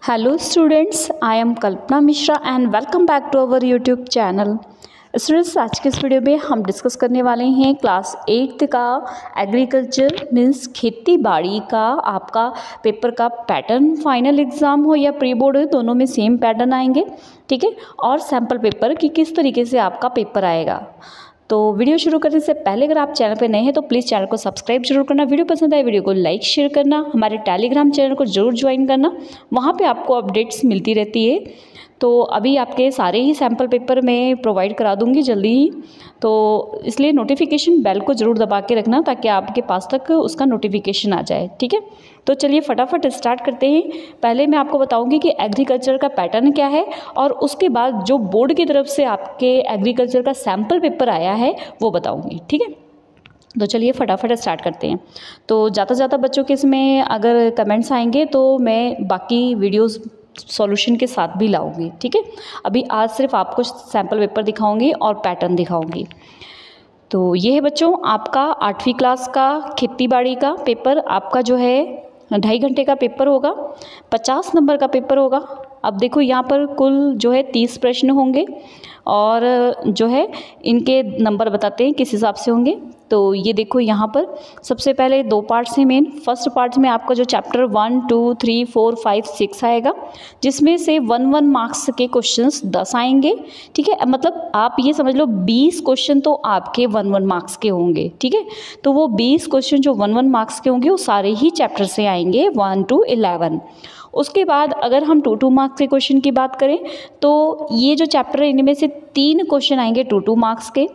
Hello students, I am Kalpana Mishra and welcome back to our YouTube channel. Students आज के इस video में हम डिस्कस करने वाले हैं क्लास 8th का एग्रीकल्चर मीन्स खेती बाड़ी का आपका पेपर का पैटर्न। फाइनल एग्ज़ाम हो या प्री बोर्ड हो, दोनों में सेम पैटर्न आएंगे, ठीक है। और सैम्पल पेपर कि किस तरीके से आपका पेपर आएगा। तो वीडियो शुरू करने से पहले अगर आप चैनल पर नए हैं तो प्लीज़ चैनल को सब्सक्राइब जरूर करना, वीडियो पसंद आए वीडियो को लाइक शेयर करना, हमारे टेलीग्राम चैनल को जरूर ज्वाइन करना, वहाँ पे आपको अपडेट्स मिलती रहती है। तो अभी आपके सारे ही सैम्पल पेपर मैं प्रोवाइड करा दूंगी जल्दी ही, तो इसलिए नोटिफिकेशन बेल को ज़रूर दबा के रखना ताकि आपके पास तक उसका नोटिफिकेशन आ जाए, ठीक है। तो चलिए फटाफट स्टार्ट करते हैं। पहले मैं आपको बताऊंगी कि एग्रीकल्चर का पैटर्न क्या है और उसके बाद जो बोर्ड की तरफ से आपके एग्रीकल्चर का सैम्पल पेपर आया है वो बताऊँगी, ठीक है। तो चलिए फटाफट स्टार्ट करते हैं। तो ज़्यादा बच्चों के इसमें अगर कमेंट्स आएंगे तो मैं बाकी वीडियोस सॉल्यूशन के साथ भी लाऊंगी, ठीक है। अभी आज सिर्फ आपको सैम्पल पेपर दिखाऊंगी और पैटर्न दिखाऊंगी। तो ये है बच्चों आपका 8वीं क्लास का खेती बाड़ी का पेपर। आपका जो है 2.5 घंटे का पेपर होगा, 50 नंबर का पेपर होगा। अब देखो यहाँ पर कुल जो है 30 प्रश्न होंगे और जो है इनके नंबर बताते हैं किस हिसाब से होंगे। तो ये देखो यहाँ पर सबसे पहले 2 पार्ट्स हैं मेन। फर्स्ट पार्ट में आपका जो चैप्टर 1, 2, 3, 4, 5, 6 आएगा, जिसमें से 1 मार्क्स के क्वेश्चंस 10 आएंगे, ठीक है। मतलब आप ये समझ लो 20 क्वेश्चन तो आपके 1 मार्क्स के होंगे, ठीक है। तो वो 20 क्वेश्चन जो 1 मार्क्स के होंगे वो सारे ही चैप्टर से आएंगे 1 to 11। उसके बाद अगर हम 2 मार्क्स के क्वेश्चन की बात करें तो ये जो चैप्टर है इनमें से 3 क्वेश्चन आएंगे 2 मार्क्स के,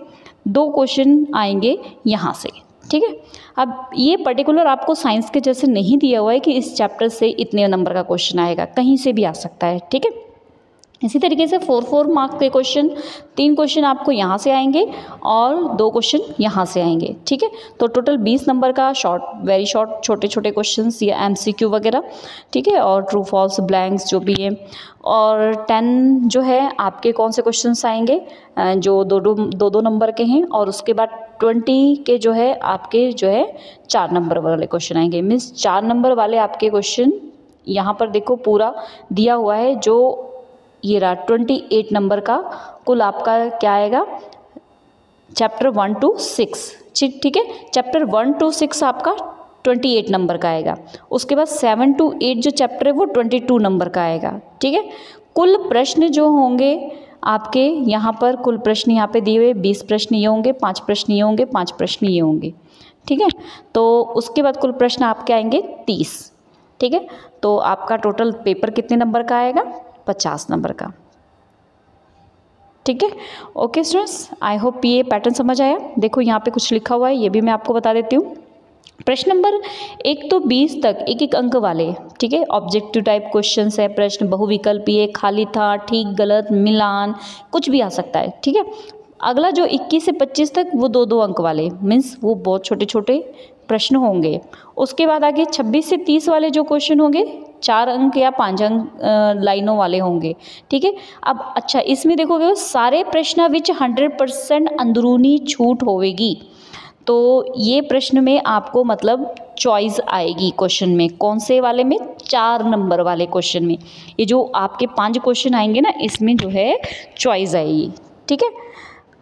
2 क्वेश्चन आएंगे यहाँ से, ठीक है। अब ये पर्टिकुलर आपको साइंस के जैसे नहीं दिया हुआ है कि इस चैप्टर से इतने नंबर का क्वेश्चन आएगा, कहीं से भी आ सकता है, ठीक है। इसी तरीके से 4 मार्क्स के क्वेश्चन, 3 क्वेश्चन आपको यहाँ से आएंगे और 2 क्वेश्चन यहाँ से आएंगे, ठीक है। तो टोटल 20 नंबर का शॉर्ट, वेरी शॉर्ट, छोटे छोटे क्वेश्चंस या MCQ वगैरह, ठीक है। और ट्रू फॉल्स ब्लैंक्स जो भी है। और 10 जो है आपके कौन से क्वेश्चंस आएंगे जो दो नंबर के हैं, और उसके बाद 20 के जो है आपके जो है 4 नंबर वाले क्वेश्चन आएंगे। मीन्स 4 नंबर वाले आपके क्वेश्चन यहाँ पर देखो पूरा दिया हुआ है। जो ये रहा 28 नंबर का कुल आपका क्या आएगा, चैप्टर 1 to 6, ठीक है। चैप्टर 1 to 6 आपका 28 नंबर का आएगा। उसके बाद 7 to 8 जो चैप्टर है वो 22 नंबर का आएगा, ठीक है। कुल प्रश्न जो होंगे आपके यहाँ पर, कुल प्रश्न यहाँ पे दिए हुए 20 प्रश्न ये होंगे, 5 प्रश्न ये होंगे, 5 प्रश्न ये होंगे, ठीक है। तो उसके बाद कुल प्रश्न आपके आएंगे 30, ठीक है। तो आपका टोटल पेपर कितने नंबर का आएगा, 50 नंबर का, ठीक है। ओके स्टूडेंट्स, आई होप ये पैटर्न समझ आया। देखो यहाँ पे कुछ लिखा हुआ है, ये भी मैं आपको बता देती हूँ। प्रश्न नंबर 1 to 20 तक 1 अंक वाले, ठीक है। ऑब्जेक्टिव टाइप क्वेश्चंस है, प्रश्न बहुविकल्पीय, खाली था, ठीक गलत, मिलान, कुछ भी आ सकता है, ठीक है। अगला जो 21 से 25 तक वो 2 अंक वाले, मीन्स वो बहुत छोटे छोटे प्रश्न होंगे। उसके बाद आगे 26 से 30 वाले जो क्वेश्चन होंगे 4 अंक या 5 अंक लाइनों वाले होंगे, ठीक है। अब अच्छा इसमें देखोगे सारे प्रश्न विच 100% अंदरूनी छूट होवेगी। तो ये प्रश्न में आपको मतलब चॉइस आएगी क्वेश्चन में, कौन से वाले में, 4 नंबर वाले क्वेश्चन में। ये जो आपके 5 क्वेश्चन आएंगे ना इसमें जो है चॉइस आएगी, ठीक है।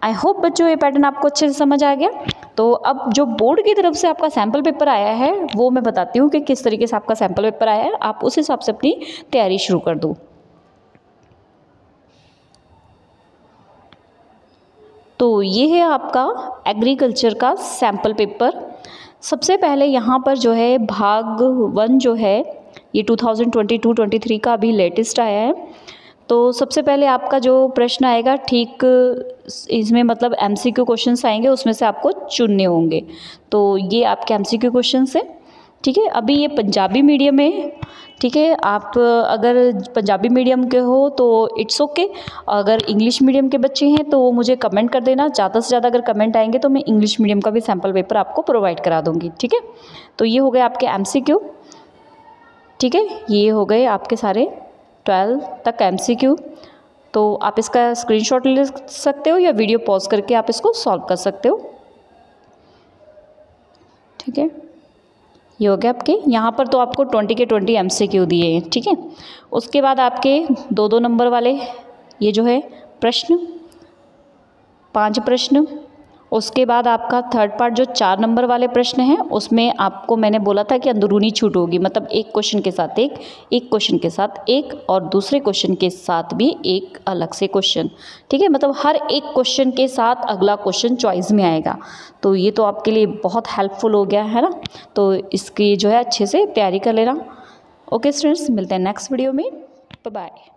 आई होप बच्चों ये पैटर्न आपको अच्छे से समझ आ गया। तो अब जो बोर्ड की तरफ से आपका सैम्पल पेपर आया है वो मैं बताती हूँ कि किस तरीके से आपका सैम्पल पेपर आया है, आप उस हिसाब से अपनी तैयारी शुरू कर दो। तो ये है आपका एग्रीकल्चर का सैम्पल पेपर। सबसे पहले यहाँ पर जो है भाग 1 जो है ये 2022-23 का अभी लेटेस्ट आया है। तो सबसे पहले आपका जो प्रश्न आएगा, ठीक इसमें मतलब MCQ क्वेश्चंस आएंगे, उसमें से आपको चुनने होंगे। तो ये आपके MCQ क्वेश्चंस है, ठीक है। अभी ये पंजाबी मीडियम है, ठीक है। आप अगर पंजाबी मीडियम के हो तो इट्स ओके, अगर इंग्लिश मीडियम के बच्चे हैं तो वो मुझे कमेंट कर देना। ज़्यादा से ज़्यादा अगर कमेंट आएंगे तो मैं इंग्लिश मीडियम का भी सैम्पल पेपर आपको प्रोवाइड करा दूँगी, ठीक है। तो ये हो गए आपके MCQ, ठीक है। ये हो गए आपके सारे 12 तक MCQ। तो आप इसका स्क्रीनशॉट ले सकते हो या वीडियो पॉज करके आप इसको सॉल्व कर सकते हो, ठीक है। ये हो गया आपके। यहाँ पर तो आपको 20 के 20 MCQ दिए हैं, ठीक है। उसके बाद आपके 2-2 नंबर वाले ये जो है प्रश्न, 5 प्रश्न। उसके बाद आपका थर्ड पार्ट जो 4 नंबर वाले प्रश्न हैं, उसमें आपको मैंने बोला था कि अंदरूनी छूट होगी, मतलब एक क्वेश्चन के साथ एक, एक क्वेश्चन के साथ एक, और दूसरे क्वेश्चन के साथ भी एक अलग से क्वेश्चन, ठीक है। मतलब हर एक क्वेश्चन के साथ अगला क्वेश्चन चॉइस में आएगा। तो ये तो आपके लिए बहुत हेल्पफुल हो गया है ना। तो इसकी जो है अच्छे से तैयारी कर लेना। ओके स्टूडेंट्स, मिलते हैं नेक्स्ट वीडियो में। Bye bye.